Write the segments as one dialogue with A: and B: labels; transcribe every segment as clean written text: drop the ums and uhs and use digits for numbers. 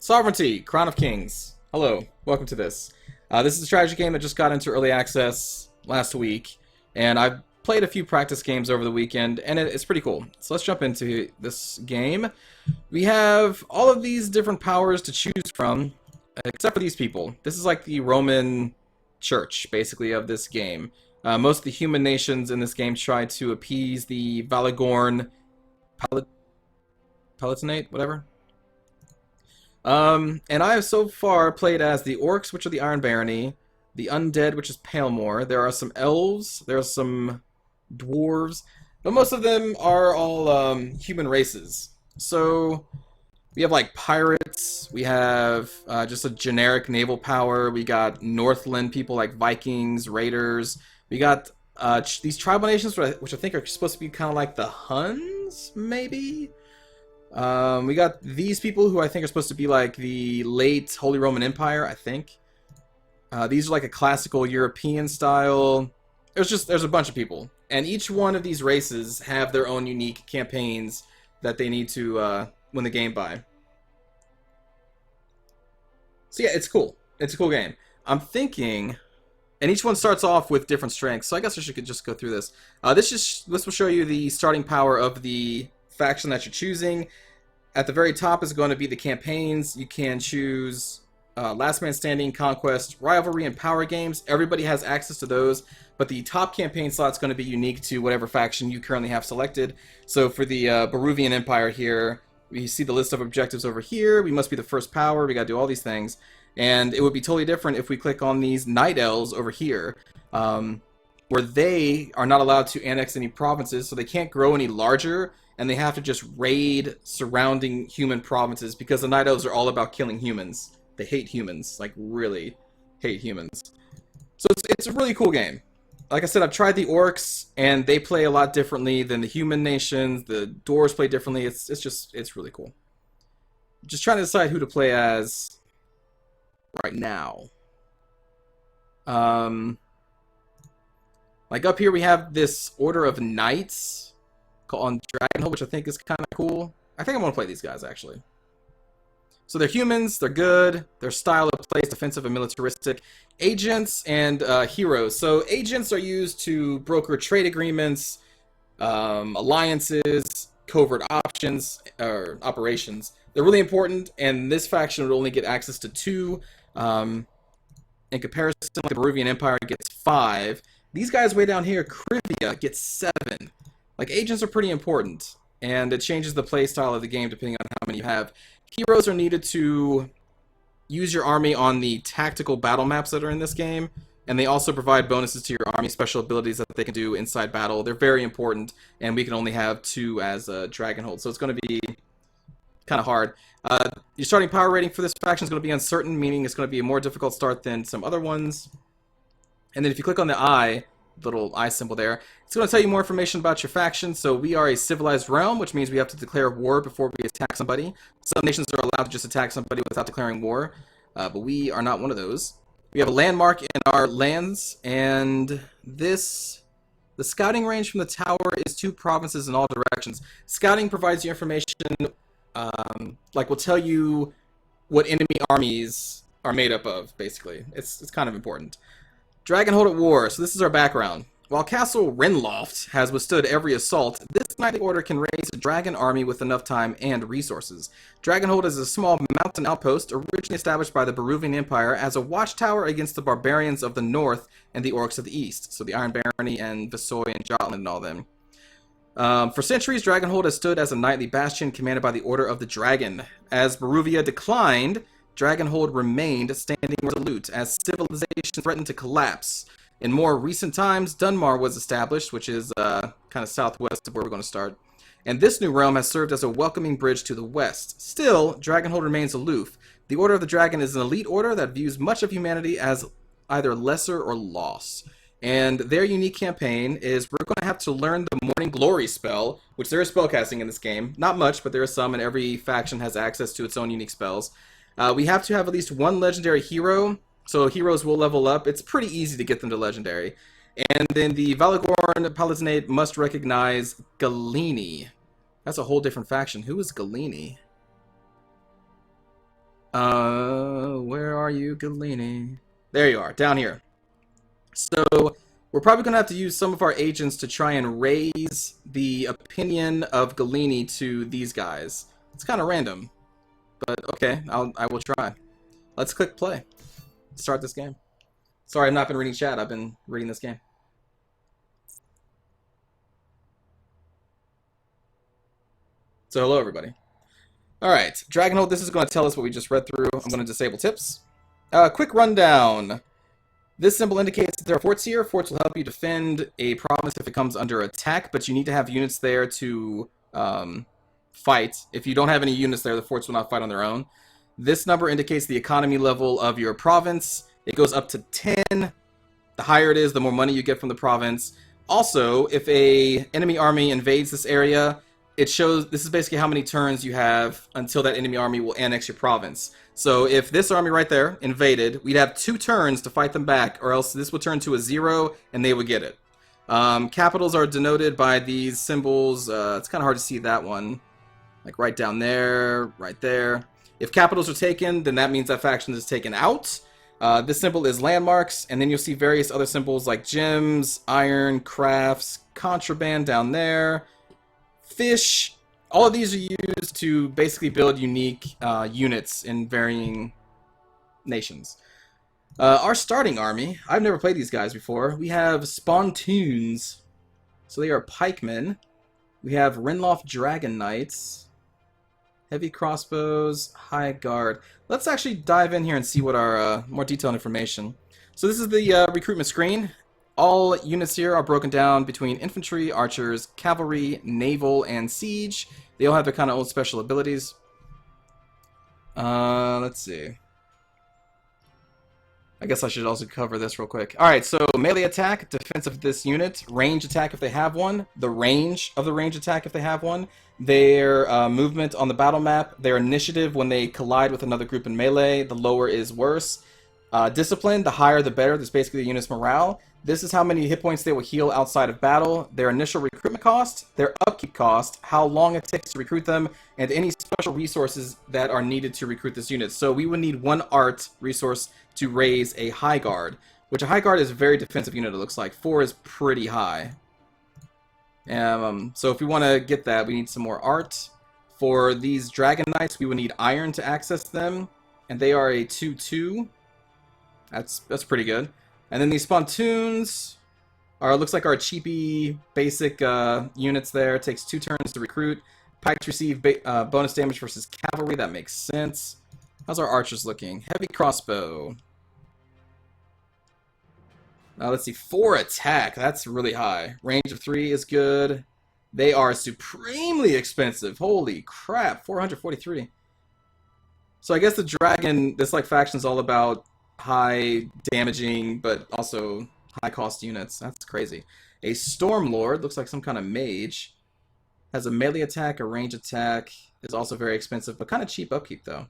A: Sovereignty, Crown of Kings. Hello, welcome to this. This is a strategy game that just got into early access last week, and I've played a few practice games over the weekend, and it's pretty cool. So let's jump into this game. We have all of these different powers to choose from, except for these people. This is like the Roman church, basically, of this game. Most of the human nations in this game try to appease the Valagorn Palatinate, whatever. And I have so far played as the Orcs, which are the Iron Barony, the Undead, which is Palemore. There are some Elves, there are some Dwarves, but most of them are all human races. So we have like pirates, we have just a generic naval power, we got Northland people like Vikings, Raiders, we got these tribal nations which I think are supposed to be kind of like the Huns, maybe? We got these people who I think are supposed to be like the late Holy Roman Empire, I think. These are like a classical European style. There's a bunch of people. And each one of these races have their own unique campaigns that they need to win the game by. So yeah, it's cool. It's a cool game. I'm thinking... And each one starts off with different strengths, so I guess I should just go through this. This will show you the starting power of the faction that you're choosing. At the very top is going to be the campaigns. You can choose Last Man Standing, Conquest, Rivalry, and Power Games. Everybody has access to those, but the top campaign slot is going to be unique to whatever faction you currently have selected. So for the Baruvian Empire here, we see the list of objectives over here. We must be the first power. We got to do all these things. And it would be totally different if we click on these Night Elves over here, where they are not allowed to annex any provinces, so they can't grow any larger, and they have to just raid surrounding human provinces, because the Night Elves are all about killing humans. They hate humans, like really hate humans. So it's a really cool game. Like I said, I've tried the Orcs, and they play a lot differently than the human nations. The Dwarves play differently. It's really cool. Just trying to decide who to play as right now. Like up here we have this Order of Knights on DragonHold, which I think is kind of cool. I think I'm going to play these guys, actually. So they're humans, they're good, their style of play is defensive and militaristic. Agents and heroes. So agents are used to broker trade agreements, alliances, covert options, or operations. They're really important, and this faction would only get access to 2. In comparison, like the Baruvian Empire gets 5. These guys way down here, Krivia, gets 7. Like, agents are pretty important, and it changes the play style of the game depending on how many you have. Heroes are needed to use your army on the tactical battle maps that are in this game, and they also provide bonuses to your army, special abilities that they can do inside battle. They're very important, and we can only have 2 as DragonHold, so it's going to be kind of hard. Your starting power rating for this faction is going to be uncertain, meaning it's going to be a more difficult start than some other ones. And then if you click on the eye, little eye symbol there, it's going to tell you more information about your faction. So we are a civilized realm, which means we have to declare war before we attack somebody. Some nations are allowed to just attack somebody without declaring war, but we are not one of those. We have a landmark in our lands, and the scouting range from the tower is 2 provinces in all directions. Scouting provides you information, like will tell you what enemy armies are made up of, basically. It's kind of important. DragonHold at war. So this is our background. While Castle Renloft has withstood every assault, this knightly order can raise a dragon army with enough time and resources. DragonHold is a small mountain outpost originally established by the Baruvian Empire as a watchtower against the barbarians of the north and the orcs of the east. So the Iron Barony and Visoy and Jotland and all them. For centuries, DragonHold has stood as a knightly bastion commanded by the Order of the Dragon. As Baruvia declined, DragonHold remained standing resolute as civilization threatened to collapse. In more recent times, Dunmar was established, which is kind of southwest of where we're going to start. And this new realm has served as a welcoming bridge to the west. Still, DragonHold remains aloof. The Order of the Dragon is an elite order that views much of humanity as either lesser or lost. And their unique campaign is we're going to have to learn the Morning Glory spell, which there is spellcasting in this game. Not much, but there are some, and every faction has access to its own unique spells. We have to have at least 1 legendary hero, so heroes will level up. It's pretty easy to get them to legendary. And then the Valagorn Palatinate must recognize Galini. That's a whole different faction. Who is Galini? Where are you, Galini? There you are, down here. So we're probably going to have to use some of our agents to try and raise the opinion of Galini to these guys. It's kind of random, but okay, I will try. Let's click play. Start this game. Sorry, I've not been reading chat. I've been reading this game. So hello, everybody. All right, DragonHold, this is going to tell us what we just read through. I'm going to disable tips. Quick rundown. This symbol indicates that there are forts here. Forts will help you defend a province if it comes under attack, but you need to have units there to fight. If you don't have any units there, the forts will not fight on their own. This number indicates the economy level of your province. It goes up to 10. The higher it is, the more money you get from the province. Also, if an enemy army invades this area, it shows this is basically how many turns you have until that enemy army will annex your province. So if this army right there invaded, we'd have 2 turns to fight them back, or else this would turn to a 0 and they would get it. Capitals are denoted by these symbols. It's kind of hard to see that one. Like right down there, right there. If capitals are taken, then that means that faction is taken out. This symbol is landmarks, and then you'll see various other symbols like gems, iron, crafts, contraband down there. Fish, all of these are used to basically build unique units in varying nations. Our starting army, I've never played these guys before. We have Spontoons, so they are pikemen. We have Renloft Dragon Knights, heavy crossbows, high guard. Let's actually dive in here and see what our more detailed information. So this is the recruitment screen. All units here are broken down between infantry, archers, cavalry, naval, and siege. They all have their kind of own special abilities. Let's see. I guess I should also cover this real quick. Alright, so melee attack, defense of this unit, range attack if they have one, the range of the range attack if they have one, their movement on the battle map, their initiative when they collide with another group in melee, the lower is worse. Discipline, the higher the better, that's basically the unit's morale. This is how many hit points they will heal outside of battle, their initial recruitment cost, their upkeep cost, how long it takes to recruit them, and any special resources that are needed to recruit this unit. So we would need 1 art resource to raise a high guard, which a high guard is a very defensive unit, it looks like. 4 is pretty high. So if we want to get that, we need some more art. For these Dragon Knights, we would need iron to access them, and they are a 2/2. That's pretty good. And then these Spontoons are, looks like our cheapy basic units there. It takes 2 turns to recruit. Pikes receive bonus damage versus cavalry. That makes sense. How's our archers looking? Heavy crossbow. Let's see. 4 attack. That's really high. Range of 3 is good. They are supremely expensive. Holy crap. 443. So I guess the dragon, this like faction is all about high damaging, but also high cost units. That's crazy. A Storm Lord, looks like some kind of mage. Has a melee attack, a range attack. Is also very expensive, but kind of cheap upkeep though.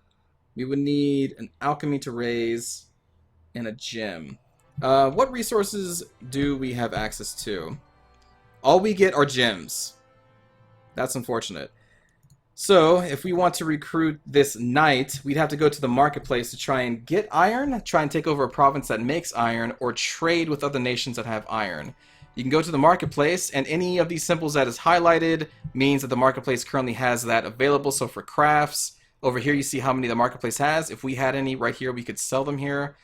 A: We would need an alchemy to raise and a gem. What resources do we have access to? All we get are gems. That's unfortunate. So, if we want to recruit this knight, we'd have to go to the marketplace to try and get iron, try and take over a province that makes iron, or trade with other nations that have iron. You can go to the marketplace, and any of these symbols that is highlighted means that the marketplace currently has that available. So for crafts, over here you see how many the marketplace has. If we had any right here, we could sell them here.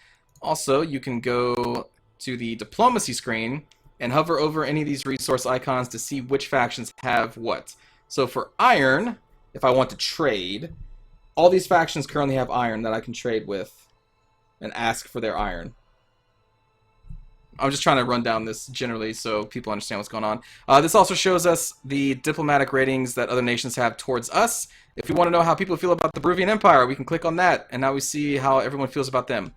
A: Also, you can go to the diplomacy screen and hover over any of these resource icons to see which factions have what. So for iron, if I want to trade, all these factions currently have iron that I can trade with and ask for their iron. I'm just trying to run down this generally so people understand what's going on. This also shows us the diplomatic ratings that other nations have towards us. If we want to know how people feel about the Peruvian Empire, we can click on that, and now we see how everyone feels about them.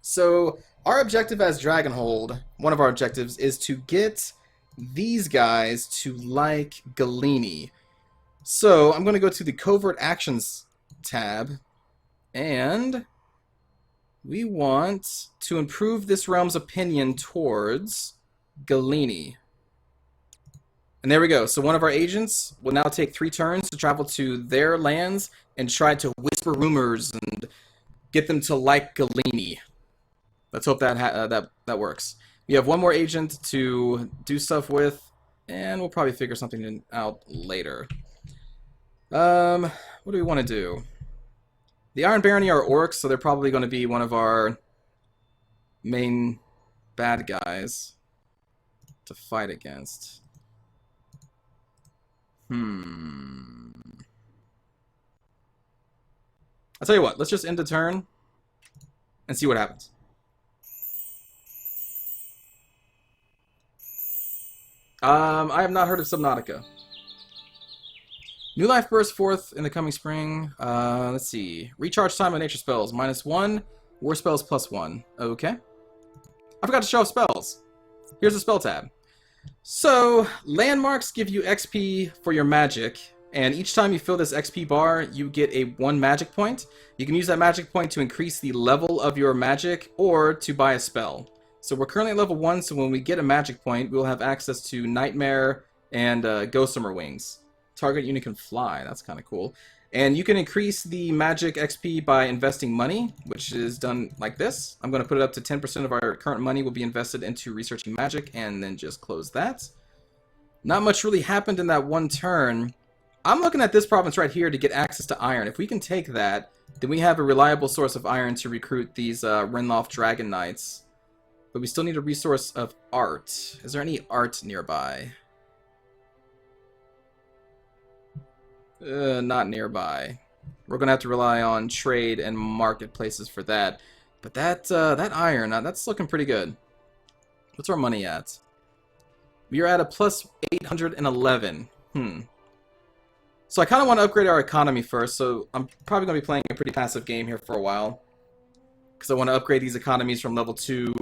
A: So our objective as DragonHold, one of our objectives, is to get these guys to like Galini. So I'm going to go to the Covert Actions tab, and we want to improve this realm's opinion towards Galini. And there we go. So one of our agents will now take 3 turns to travel to their lands and try to whisper rumors and get them to like Galini. Let's hope that works. We have one more agent to do stuff with, and we'll probably figure something out later. What do we want to do? The Iron Barony are orcs, so they're probably going to be one of our main bad guys to fight against. I'll tell you what, let's just end the turn and see what happens. I have not heard of Subnautica. New life bursts forth in the coming spring. Let's see. Recharge time of nature spells, -1. War spells, +1. Okay. I forgot to show off spells. Here's the spell tab. So, landmarks give you XP for your magic, and each time you fill this XP bar, you get a 1 magic point. You can use that magic point to increase the level of your magic, or to buy a spell. So we're currently at level 1, so when we get a magic point, we'll have access to Nightmare and Gossamer Wings. Target unit can fly, that's kind of cool. And you can increase the magic XP by investing money, which is done like this. I'm going to put it up to 10% of our current money will be invested into researching magic, and then just close that. Not much really happened in that one turn. I'm looking at this province right here to get access to iron. If we can take that, then we have a reliable source of iron to recruit these Renloft Dragon Knights. But we still need a resource of art. Is there any art nearby? Not nearby. We're gonna have to rely on trade and marketplaces for that. But that iron, that's looking pretty good. What's our money at? We are at a plus 811. So I kind of want to upgrade our economy first, so I'm probably going to be playing a pretty passive game here for a while. Because I want to upgrade these economies from level 2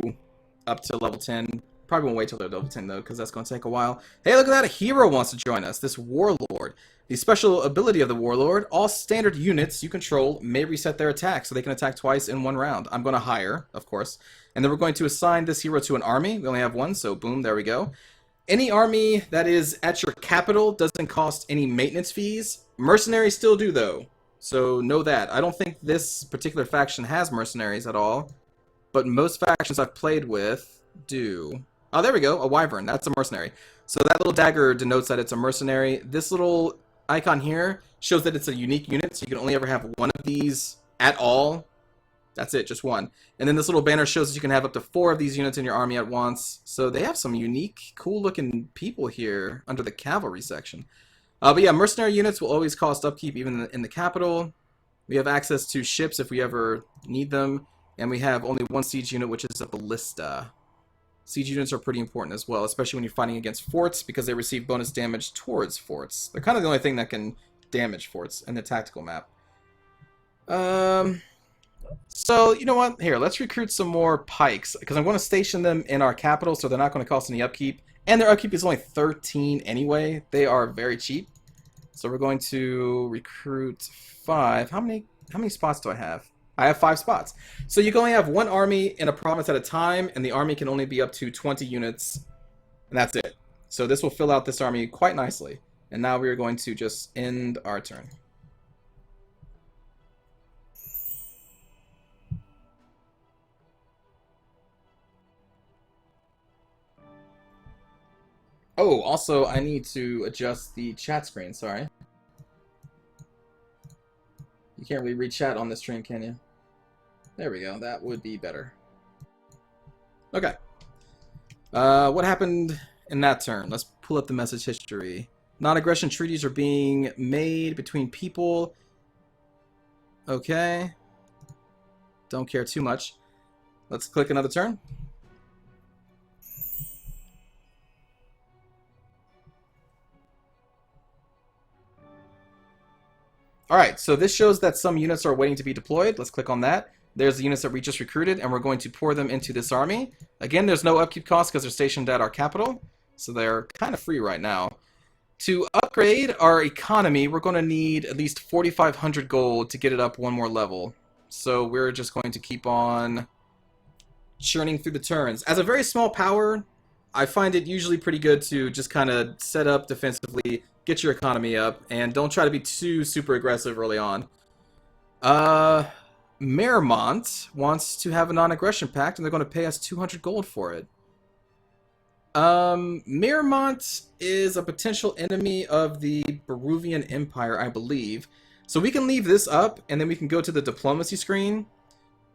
A: up to level 10. Probably won't wait till they're level 10 though, because that's going to take a while. Hey, look at that! A hero wants to join us, this Warlord. The special ability of the Warlord, all standard units you control may reset their attack, so they can attack twice in 1 round. I'm going to hire, of course. And then we're going to assign this hero to an army. We only have 1, so boom, there we go. Any army that is at your capital doesn't cost any maintenance fees. Mercenaries still do, though. So know that. I don't think this particular faction has mercenaries at all. But most factions I've played with do. Oh, there we go. A wyvern. That's a mercenary. So that little dagger denotes that it's a mercenary. This little icon here shows that it's a unique unit. So you can only ever have 1 of these at all. That's it, just 1. And then this little banner shows that you can have up to 4 of these units in your army at once. So they have some unique, cool-looking people here under the cavalry section. But yeah, mercenary units will always cost upkeep even in the capital. We have access to ships if we ever need them. And we have only 1 siege unit, which is a ballista. Siege units are pretty important as well, especially when you're fighting against forts, because they receive bonus damage towards forts. They're kind of the only thing that can damage forts in the tactical map. So, you know what? Here, let's recruit some more pikes, because I'm going to station them in our capital, so they're not going to cost any upkeep. And their upkeep is only 13 anyway. They are very cheap. So we're going to recruit 5. How many spots do I have? I have 5 spots. So you can only have 1 army in a province at a time, and the army can only be up to 20 units, and that's it. So this will fill out this army quite nicely. And now we are going to just end our turn. Oh, also, I need to adjust the chat screen, sorry. You can't really read chat on this stream, can you? There we go, that would be better. Okay. What happened in that turn? Let's pull up the message history. Non-aggression treaties are being made between people. Okay. Don't care too much. Let's click another turn. Alright, so this shows that some units are waiting to be deployed. Let's click on that. There's the units that we just recruited, and we're going to pour them into this army. Again, there's no upkeep cost because they're stationed at our capital, so they're kind of free right now. To upgrade our economy, we're going to need at least 4,500 gold to get it up 1 more level. So we're just going to keep on churning through the turns. As a very small power, I find it usually pretty good to just kind of set up defensively, get your economy up, and don't try to be too super aggressive early on. Uh, Merrimont wants to have a non-aggression pact, and they're going to pay us 200 gold for it. Merrimont is a potential enemy of the Baruvian Empire, I believe. So we can leave this up, and then we can go to the diplomacy screen.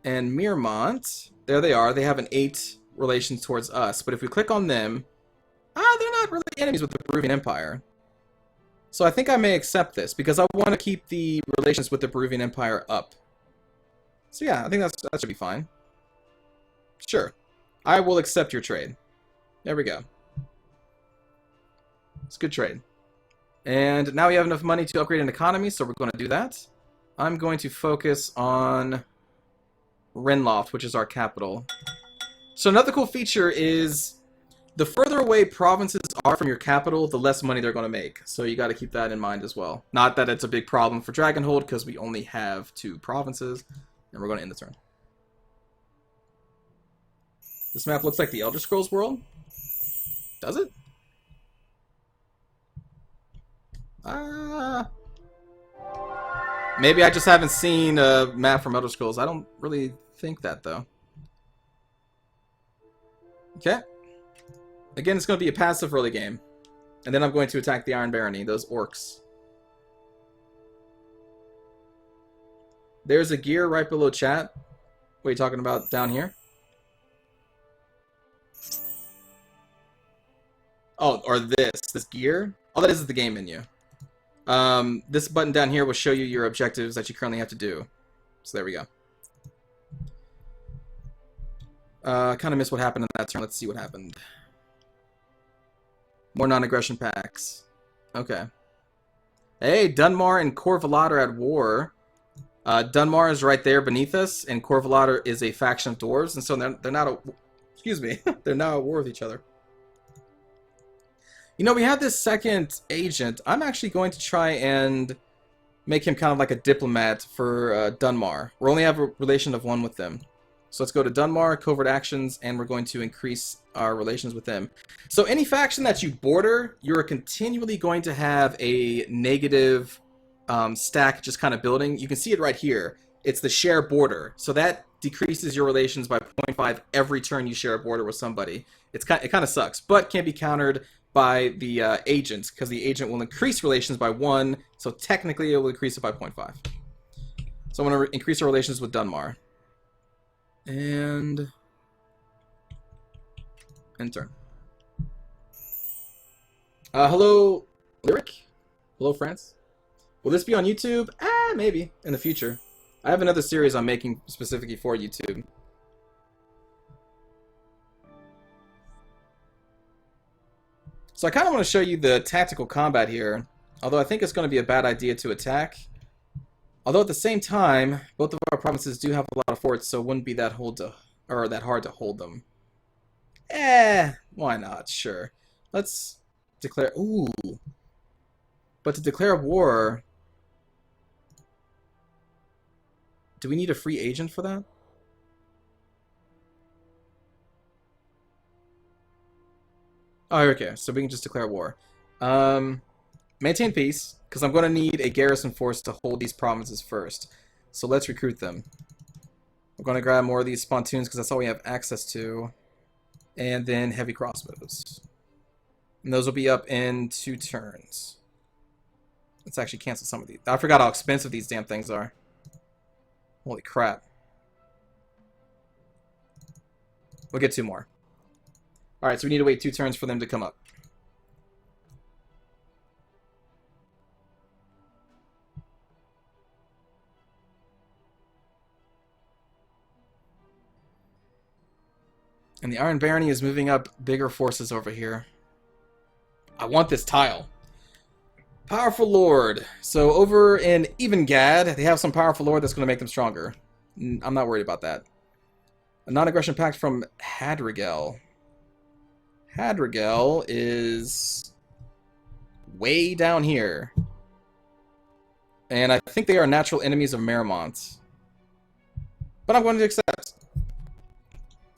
A: And Merrimont, there they are. They have an 8 relations towards us. But if we click on them, they're not really enemies with the Baruvian Empire. So I think I may accept this, because I want to keep the relations with the Baruvian Empire up. So yeah, I think that should be fine. Sure. I will accept your trade. There we go. It's a good trade. And now we have enough money to upgrade an economy, so we're going to do that. I'm going to focus on Renloft, which is our capital. So another cool feature is the further away provinces are from your capital, the less money they're going to make. So you got to keep that in mind as well. Not that it's a big problem for DragonHold, because we only have 2 provinces. And we're going to end the turn. This map looks like the Elder Scrolls world. Does it? Maybe I just haven't seen a map from Elder Scrolls. I don't really think that, though. Okay. Again, it's going to be a passive early game. And then I'm going to attack the Iron Barony, those orcs. There's a gear right below chat. What are you talking about down here? Oh, or this gear? All that is the game menu. This button down here will show you your objectives that you currently have to do. So there we go. Kind of missed what happened in that turn. Let's see what happened. More non-aggression packs. Okay. Hey, Dunmar and Corvalot are at war. Dunmar is right there beneath us, and Corvalot is a faction of dwarves, and so they're not excuse me, they're now at war with each other. You know, we have this second agent. I'm actually going to try and make him kind of like a diplomat for Dunmar. We only have a relation of 1 with them. So let's go to Dunmar, Covert Actions, and we're going to increase our relations with them. So any faction that you border, you're continually going to have a negative stack just kind of building. You can see it right here. It's the share border. So that decreases your relations by 0.5 every turn you share a border with somebody. It kind of sucks, but can be countered by the agent, because the agent will increase relations by 1, so technically it will increase it by 0.5. So I'm going to increase our relations with Dunmar. And end turn. Hello, Lyric? Hello, France? Will this be on YouTube? Maybe, in the future. I have another series I'm making specifically for YouTube. So I kind of want to show you the tactical combat here, although I think it's going to be a bad idea to attack. Although at the same time, both of our provinces do have a lot of forts, so it wouldn't be that hard to hold them. Why not? Sure. Let's declare... Ooh. But to declare war... Do we need a free agent for that? Oh, okay. So we can just declare war. Maintain peace, because I'm going to need a garrison force to hold these provinces first. So let's recruit them. We're going to grab more of these pontoons, because that's all we have access to. And then heavy crossbows. And those will be up in 2 turns. Let's actually cancel some of these. I forgot how expensive these damn things are. Holy crap. We'll get 2 more. Alright, so we need to wait 2 turns for them to come up. And the Iron Barony is moving up bigger forces over here. I want this tile. Powerful Lord. So over in Evengad, they have some Powerful Lord that's going to make them stronger. I'm not worried about that. A non-aggression pact from Hadrigel. Hadrigel is way down here. And I think they are natural enemies of Merrimont. But I'm going to accept.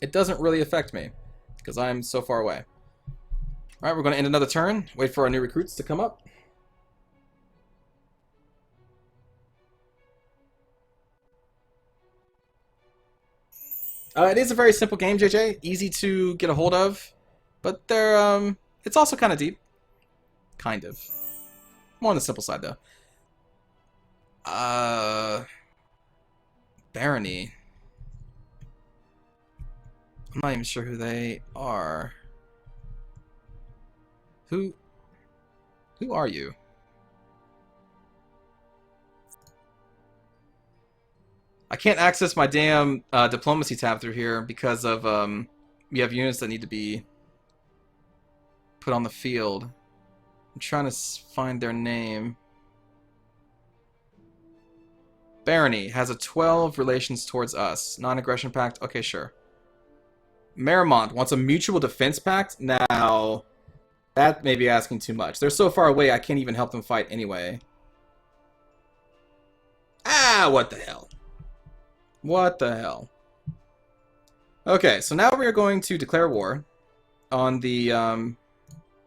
A: It doesn't really affect me, because I'm so far away. Alright, we're going to end another turn. Wait for our new recruits to come up. It is a very simple game, JJ. Easy to get a hold of, but it's also kind of deep. Kind of. More on the simple side, though. Barony. I'm not even sure who they are. Who are you? I can't access my damn diplomacy tab through here because of we have units that need to be put on the field. I'm trying to find their name. Barony has a 12 relations towards us. Non-aggression pact. Okay, sure. Merrimont wants a mutual defense pact. Now, that may be asking too much. They're so far away I can't even help them fight anyway. Ah, what the hell? What the hell? Okay, so now we are going to declare war on the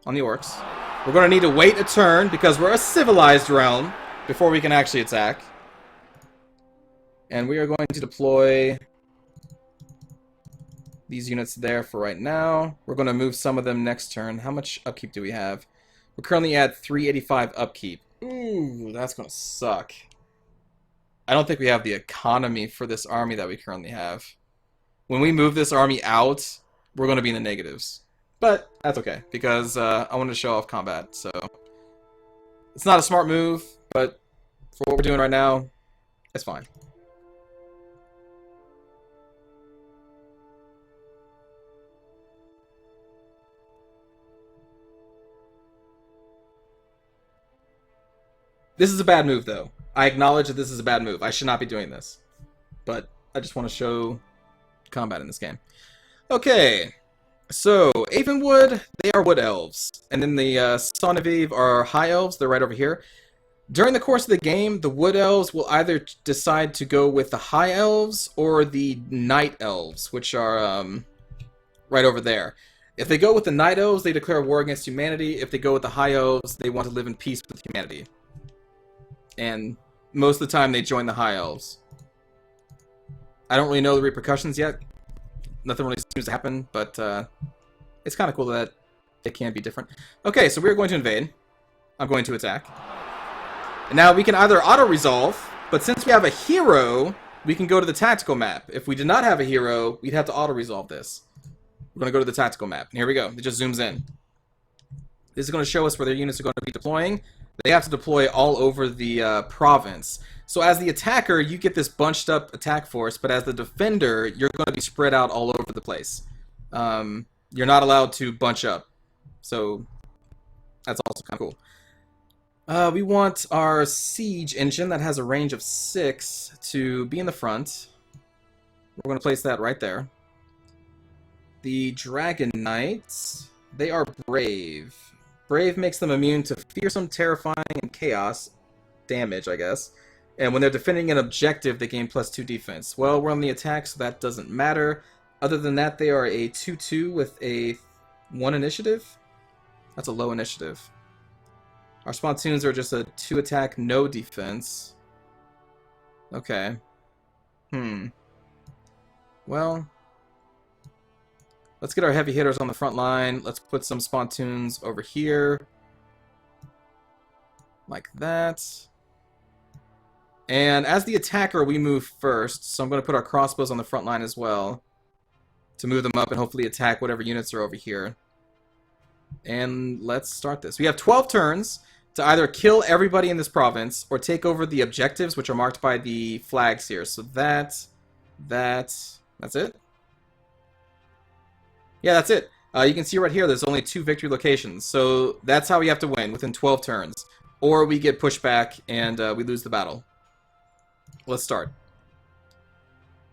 A: orcs. We're going to need to wait a turn because we're a civilized realm before we can actually attack. And we are going to deploy these units there for right now. We're going to move some of them next turn. How much upkeep do we have? We're currently at 385 upkeep. Ooh, that's going to suck. I don't think we have the economy for this army that we currently have. When we move this army out, we're going to be in the negatives. But that's okay, because I want to show off combat, so... It's not a smart move, but for what we're doing right now, it's fine. This is a bad move, though. I acknowledge that this is a bad move. I should not be doing this. But I just want to show combat in this game. Okay. So, Avenwood, they are wood elves. And then the Sonnevive are high elves. They're right over here. During the course of the game, the wood elves will either decide to go with the high elves or the night elves, which are right over there. If they go with the night elves, they declare war against humanity. If they go with the high elves, they want to live in peace with humanity. And most of the time, they join the high elves. I don't really know the repercussions yet. Nothing really seems to happen, but it's kind of cool that it can be different. Okay, so we're going to invade. I'm going to attack. And now we can either auto-resolve, but since we have a hero, we can go to the tactical map. If we did not have a hero, we'd have to auto-resolve this. We're going to go to the tactical map. And here we go. It just zooms in. This is going to show us where their units are going to be deploying. They have to deploy all over the province. So as the attacker, you get this bunched up attack force, but as the defender, you're going to be spread out all over the place. You're not allowed to bunch up. So that's also kind of cool. We want our siege engine that has a range of 6 to be in the front. We're going to place that right there. The Dragon Knights, they are brave. Brave makes them immune to fearsome, terrifying, and chaos damage, I guess. And when they're defending an objective, they gain +2 defense. Well, we're on the attack, so that doesn't matter. Other than that, they are a 2-2 with a 1 initiative. That's a low initiative. Our Spontoons are just a 2 attack, no defense. Okay. Well, let's get our heavy hitters on the front line. Let's put some Spontoons over here. Like that. And as the attacker, we move first. So I'm going to put our crossbows on the front line as well. To move them up and hopefully attack whatever units are over here. And let's start this. We have 12 turns to either kill everybody in this province or take over the objectives, which are marked by the flags here. So that's it. Yeah, that's it. You can see right here there's only 2 victory locations. So that's how we have to win, within 12 turns. Or we get pushed back and we lose the battle. Let's start.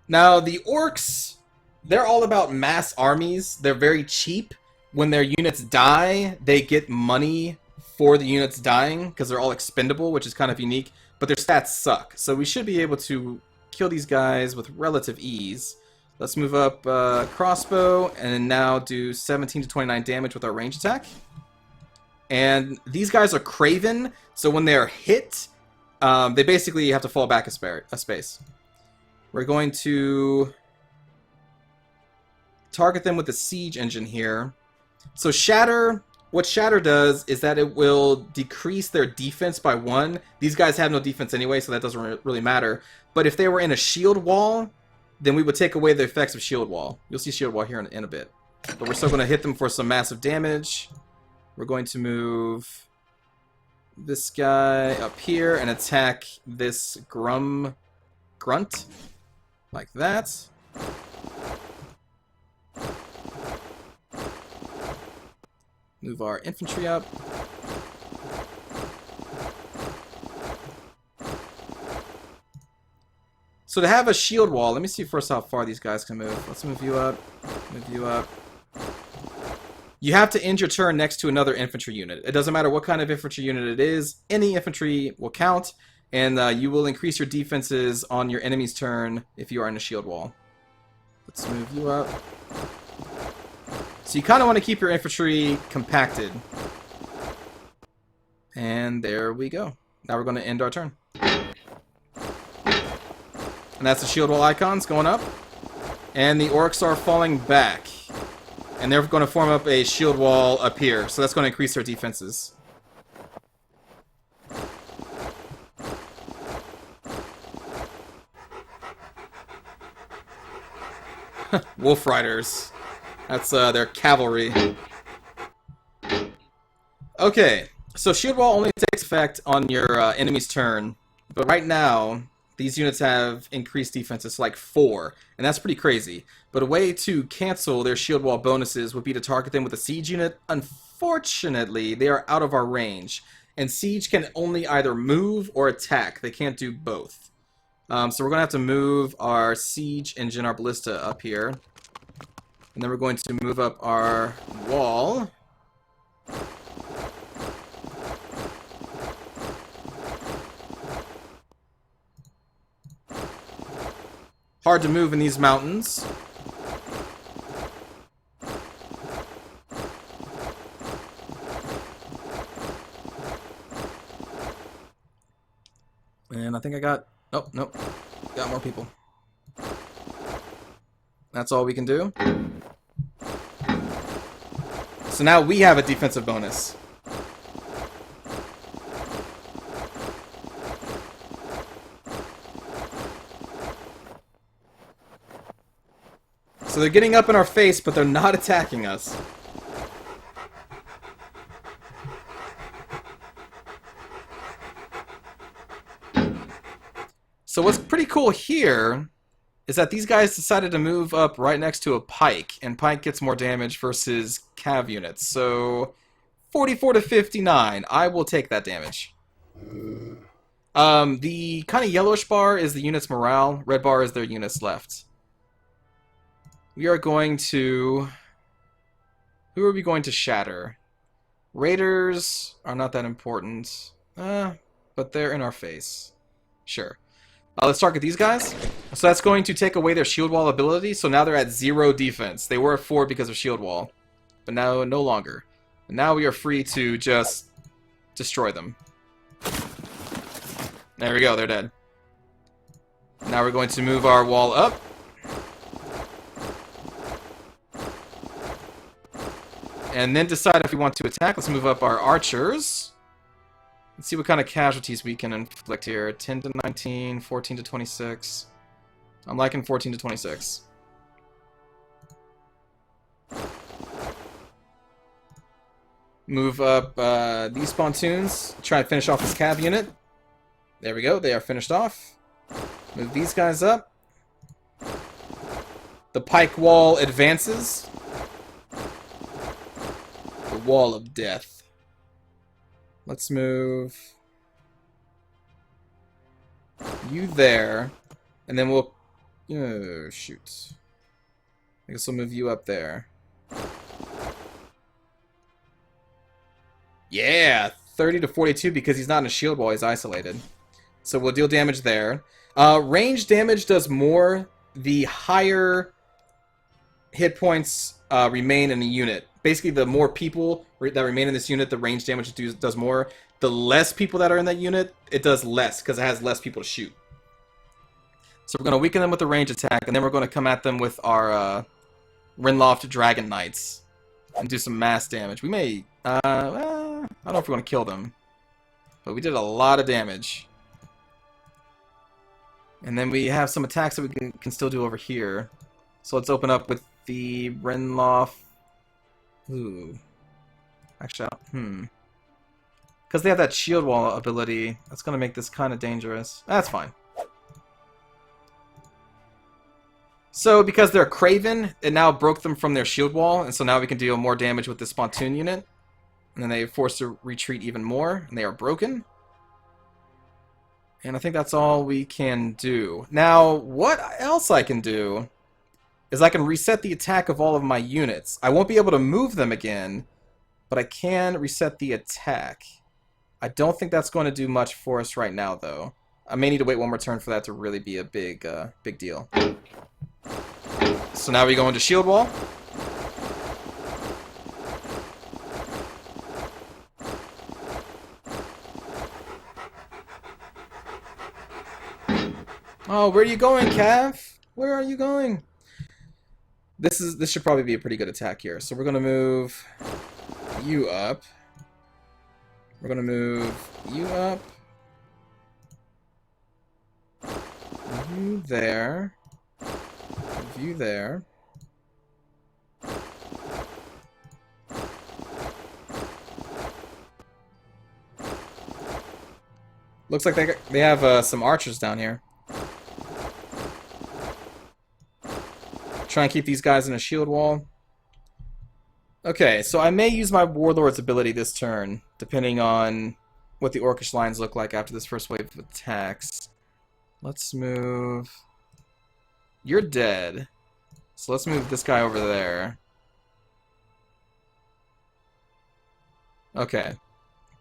A: Now, the orcs, they're all about mass armies. They're very cheap. When their units die, they get money for the units dying because they're all expendable, which is kind of unique. But their stats suck. So we should be able to kill these guys with relative ease. Let's move up crossbow and now do 17 to 29 damage with our range attack. And these guys are craven, so when they're hit, they basically have to fall back a space. We're going to target them with the siege engine here. So Shatter, what Shatter does is that it will decrease their defense by 1. These guys have no defense anyway, so that doesn't really matter. But if they were in a shield wall, then we would take away the effects of shield wall. You'll see shield wall here in a bit. But we're still going to hit them for some massive damage. We're going to move this guy up here and attack this grunt like that. Move our infantry up. So to have a shield wall, let me see first how far these guys can move. Let's move you up. Move you up. You have to end your turn next to another infantry unit. It doesn't matter what kind of infantry unit it is. Any infantry will count, and you will increase your defenses on your enemy's turn if you are in a shield wall. Let's move you up. So you kind of want to keep your infantry compacted. And there we go. Now we're going to end our turn. And that's the shield wall icons going up. And the orcs are falling back. And they're going to form up a shield wall up here. So that's going to increase their defenses. Wolf Riders. That's their cavalry. Okay, so shield wall only takes effect on your enemy's turn, but right now these units have increased defenses like 4, and that's pretty crazy. But a way to cancel their shield wall bonuses would be to target them with a siege unit. Unfortunately, they are out of our range, and siege can only either move or attack. They can't do both. So we're going to have to move our siege engine, our ballista, up here. And then we're going to move up our wall. Hard to move in these mountains. And I think I got... Oh, nope. Got more people. That's all we can do. So now we have a defensive bonus. So they're getting up in our face, but they're not attacking us. So what's pretty cool here is that these guys decided to move up right next to a pike, and pike gets more damage versus cav units. So 44 to 59, I will take that damage. The kind of yellowish bar is the unit's morale, red bar is their units left. We are going to... Who are we going to shatter? Raiders are not that important, but they're in our face. Sure. Let's target these guys. So that's going to take away their shield wall ability, so now they're at 0 defense. They were at 4 because of shield wall, but now no longer. And now we are free to just destroy them. There we go, they're dead. Now we're going to move our wall up. And then decide if we want to attack. Let's move up our archers. Let's see what kind of casualties we can inflict here. 10 to 19, 14 to 26. I'm liking 14 to 26. Move up these pontoons. Try and finish off this cav unit. There we go. They are finished off. Move these guys up. The pike wall advances. The wall of death. Let's move you there, and then we'll... Oh, shoot. I guess we'll move you up there. Yeah! 30 to 42 because he's not in a shield wall, he's isolated. So we'll deal damage there. Range damage does more the higher hit points remain in a unit. Basically, the more people that remain in this unit, the range damage does more. The less people that are in that unit, it does less, because it has less people to shoot. So we're going to weaken them with the range attack, and then we're going to come at them with our Rinloft Dragon Knights and do some mass damage. We may, well, I don't know if we want to kill them, but we did a lot of damage. And then we have some attacks that we can still do over here. So let's open up with the Rinloft. Ooh. Actually, because they have that shield wall ability, that's going to make this kind of dangerous. That's fine. So because they're Craven, it now broke them from their shield wall, and so now we can deal more damage with the Spontoon unit. And then they are forced to retreat even more, and they are broken. And I think that's all we can do. Now, what else I can do is I can reset the attack of all of my units. I won't be able to move them again, but I can reset the attack. I don't think that's going to do much for us right now, though. I may need to wait one more turn for that to really be a big deal. So now we go into shield wall. Oh, where are you going, Cav? Where are you going? This should probably be a pretty good attack here. So we're gonna move you up. We're gonna move you up. You there. Move you there. Looks like they have some archers down here. Try and keep these guys in a shield wall. Okay, so I may use my Warlord's ability this turn, depending on what the Orcish lines look like after this first wave of attacks. Let's move... You're dead. So let's move this guy over there. Okay.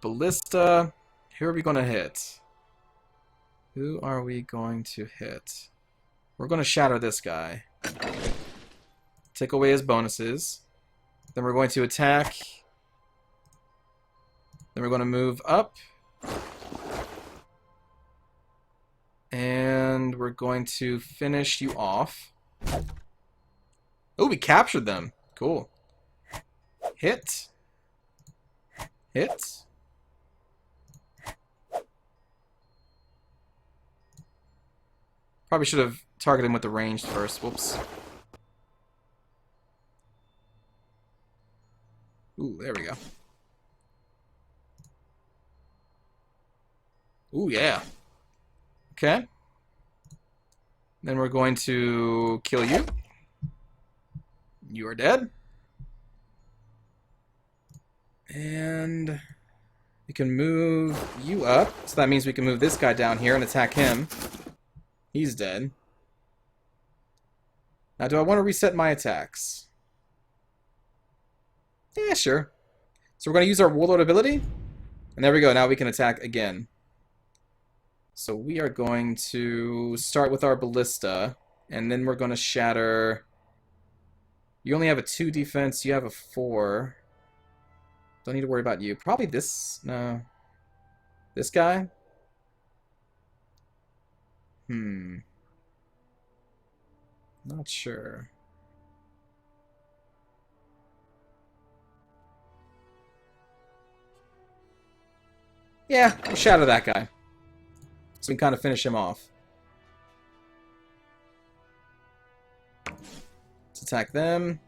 A: Ballista. Who are we going to hit? Who are we going to hit? We're going to shatter this guy. Take away his bonuses. Then we're going to attack. Then we're going to move up. And we're going to finish you off. Oh, we captured them. Cool. Hit. Hit. Probably should have targeted him with the ranged first. Whoops. Ooh, there we go. Ooh, yeah. Okay. Then we're going to kill you. You are dead. And we can move you up. So that means we can move this guy down here and attack him. He's dead. Now, do I want to reset my attacks? Yeah, sure. So we're going to use our Warlord ability. And there we go. Now we can attack again. So we are going to start with our Ballista. And then we're going to shatter... You only have a 2 defense. You have a 4. Don't need to worry about you. Probably this... No. This guy? Not sure. Yeah, we'll shatter that guy. So we can kind of finish him off. Let's attack them.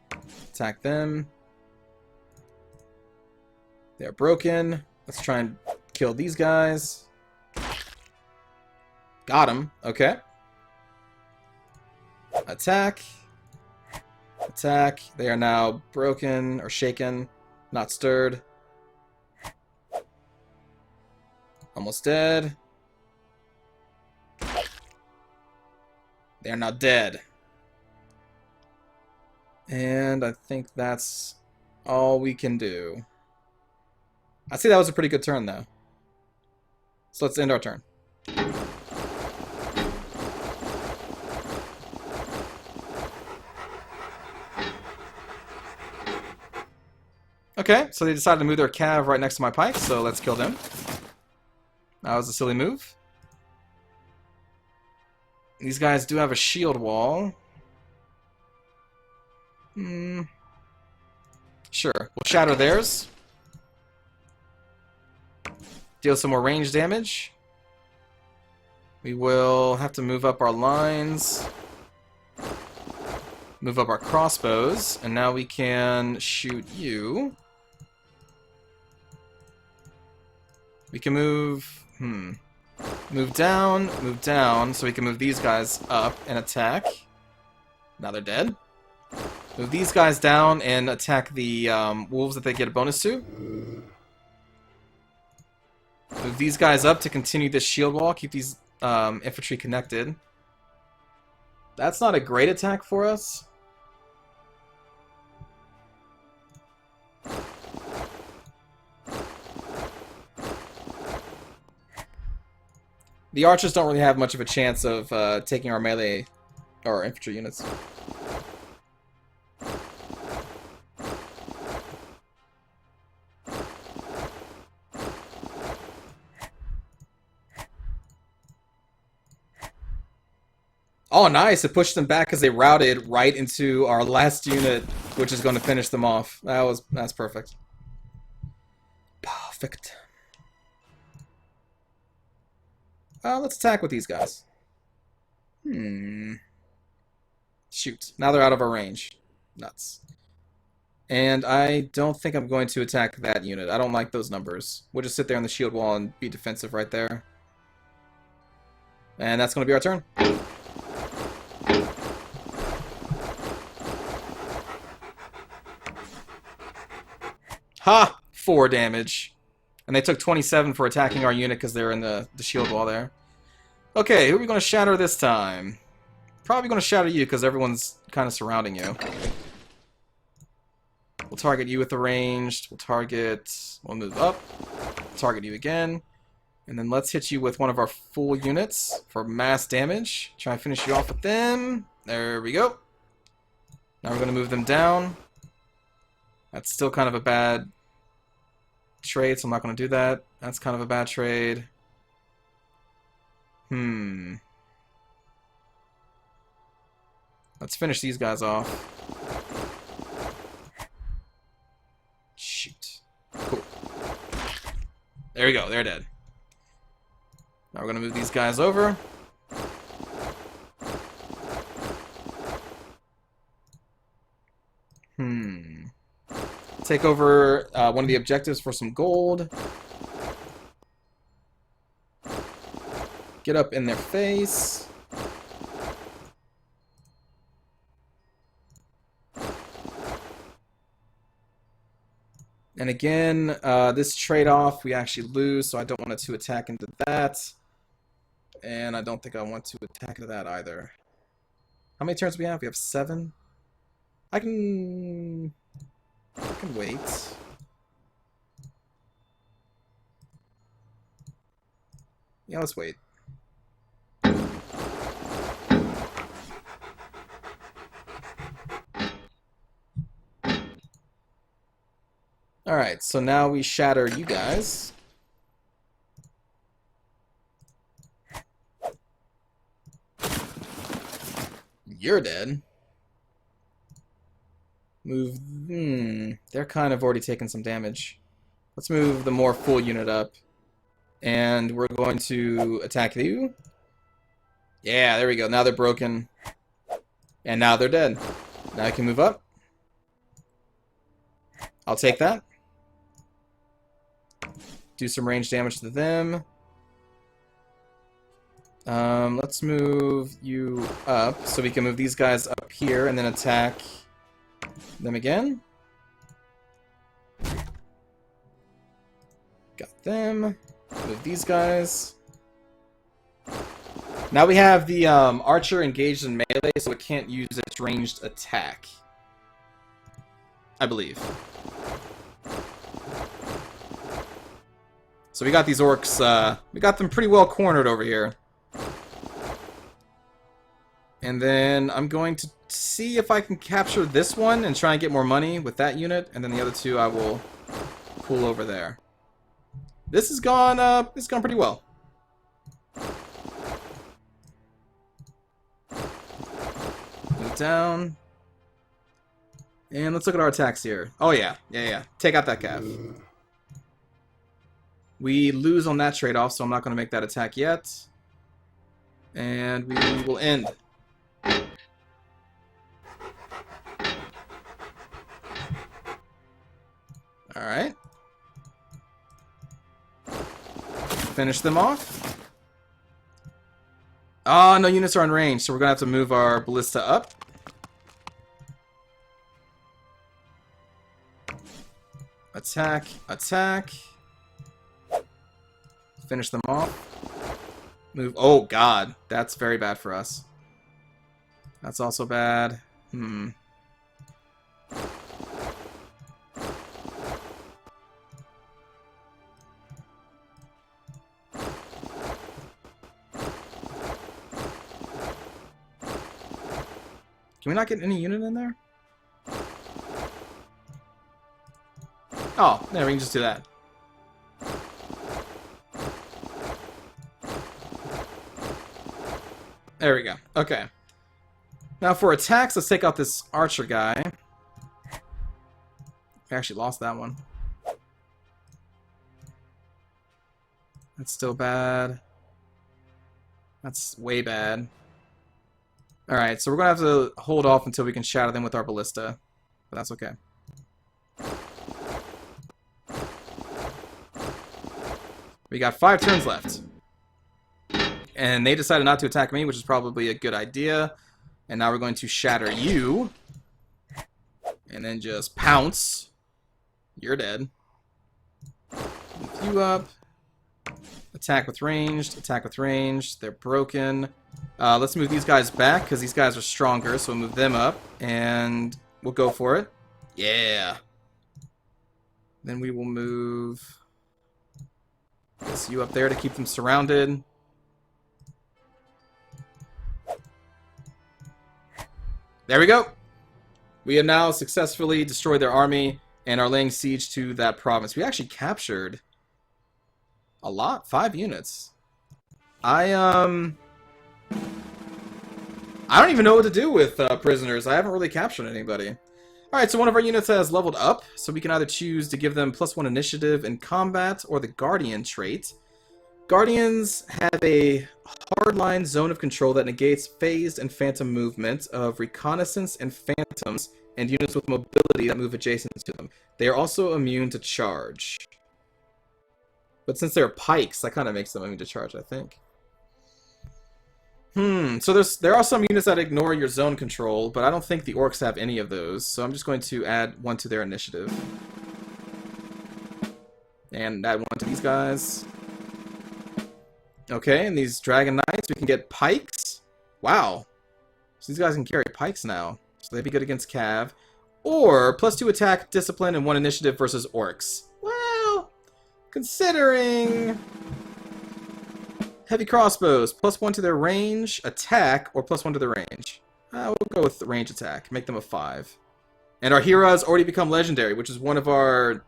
A: Attack them. They're broken. Let's try and kill these guys. Got him. Okay. Attack. Attack. They are now broken or shaken. Not stirred. Almost dead. They are now dead. And I think that's all we can do. I'd say that was a pretty good turn, though. So let's end our turn. Okay, so they decided to move their cav right next to my pikes, so let's kill them. That was a silly move. These guys do have a shield wall. Sure. We'll shatter theirs. Deal some more range damage. We will have to move up our lines. Move up our crossbows. And now we can shoot you. We can move... Move down, so we can move these guys up and attack. Now they're dead. Move these guys down and attack the wolves that they get a bonus to. Move these guys up to continue this shield wall. Keep these infantry connected. That's not a great attack for us. The archers don't really have much of a chance of taking our melee or infantry units. Oh, nice! It pushed them back because they routed right into our last unit, which is going to finish them off. That's perfect. Perfect. Let's attack with these guys. Shoot. Now they're out of our range. Nuts. And I don't think I'm going to attack that unit. I don't like those numbers. We'll just sit there on the shield wall and be defensive right there. And that's going to be our turn. Ha! 4 damage. And they took 27 for attacking our unit because they're in the shield wall there. Okay, who are we going to shatter this time? Probably going to shatter you because everyone's kind of surrounding you. We'll target you with the ranged. We'll move up. Target you again. And then let's hit you with one of our full units for mass damage. Try and finish you off with them. There we go. Now we're going to move them down. That's still kind of a bad trade, so I'm not going to do that. That's kind of a bad trade. Let's finish these guys off. Shoot. Cool. There we go. They're dead. Now we're going to move these guys over. Take over one of the objectives for some gold. Get up in their face. And again, this trade-off we actually lose, so I don't want to attack into that. And I don't think I want to attack into that either. How many turns do we have? We have 7. I can wait. Yeah, let's wait. Alright, so now we shatter you guys. You're dead. Move... They're kind of already taking some damage. Let's move the more full unit up. And we're going to attack you. Yeah, there we go. Now they're broken. And now they're dead. Now I can move up. I'll take that. Do some range damage to them. Let's move you up so we can move these guys up here and then attack them again. Got them. Move these guys. Now we have the archer engaged in melee, so it can't use its ranged attack. I believe. So we got these orcs, we got them pretty well cornered over here. And then I'm going to see if I can capture this one and try and get more money with that unit, and then the other two I will pull over there. This has gone, it's gone pretty well. Move down. And let's look at our attacks here. Oh yeah. Take out that cav. We lose on that trade-off, so I'm not going to make that attack yet. And we will end. Alright. Finish them off. Ah, no units are on range, so we're going to have to move our ballista up. Attack, attack. Finish them off. Move. Oh, God. That's very bad for us. That's also bad. Can we not get any unit in there? Oh, there, we can just do that. There we go. Okay. Now for attacks, let's take out this archer guy. We actually lost that one. That's still bad. That's way bad. Alright, so we're going to have to hold off until we can shatter them with our ballista. But that's okay. We got 5 turns left. And they decided not to attack me, which is probably a good idea. And now we're going to shatter you. And then just pounce. You're dead. Lift you up. Attack with ranged. Attack with ranged. They're broken. Let's move these guys back, because these guys are stronger. So we'll move them up. And we'll go for it. Yeah. Then we will move you up there to keep them surrounded. There we go. We have now successfully destroyed their army and are laying siege to that province. We actually captured a lot, 5 units. I don't even know what to do with prisoners. I haven't really captured anybody. Alright, so one of our units has leveled up, so we can either choose to give them +1 initiative in combat or the Guardian trait. Guardians have a hardline zone of control that negates phased and phantom movement of reconnaissance and phantoms and units with mobility that move adjacent to them. They are also immune to charge. But since they're pikes, that kind of makes them immune to charge, I think. So there are some units that ignore your zone control, but I don't think the orcs have any of those, so I'm just going to add 1 to their initiative. And add 1 to these guys. Okay, and these dragon knights, we can get pikes. Wow. So these guys can carry pikes now. So they'd be good against cav. Or +2 attack, discipline, and 1 initiative versus orcs. Well, considering heavy crossbows, +1 to their range, attack, or +1 to their range. We'll go with the range attack, make them a 5. And our hero has already become legendary, which is one of our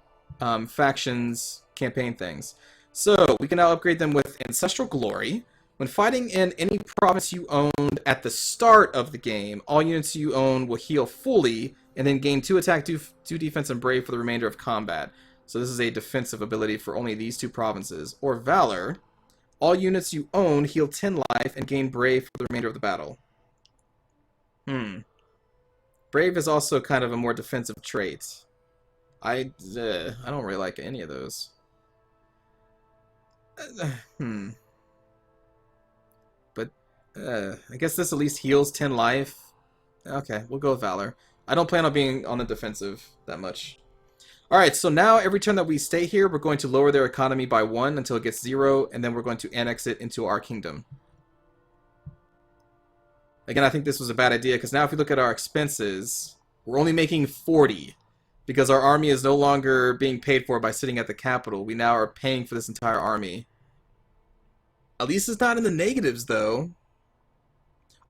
A: factions campaign things. So we can now upgrade them with Ancestral Glory. When fighting in any province you owned at the start of the game, all units you own will heal fully, and then gain 2 attack, 2 defense, and brave for the remainder of combat. So this is a defensive ability for only these 2 provinces. Or Valor. All units you own heal 10 life and gain brave for the remainder of the battle. Brave is also kind of a more defensive trait. I don't really like any of those. But I guess this at least heals 10 life. Okay, we'll go with Valor. I don't plan on being on the defensive that much. Alright, so now every turn that we stay here, we're going to lower their economy by 1 until it gets 0, and then we're going to annex it into our kingdom. Again, I think this was a bad idea, because now if we look at our expenses, we're only making 40, because our army is no longer being paid for by sitting at the capital. We now are paying for this entire army. At least it's not in the negatives, though.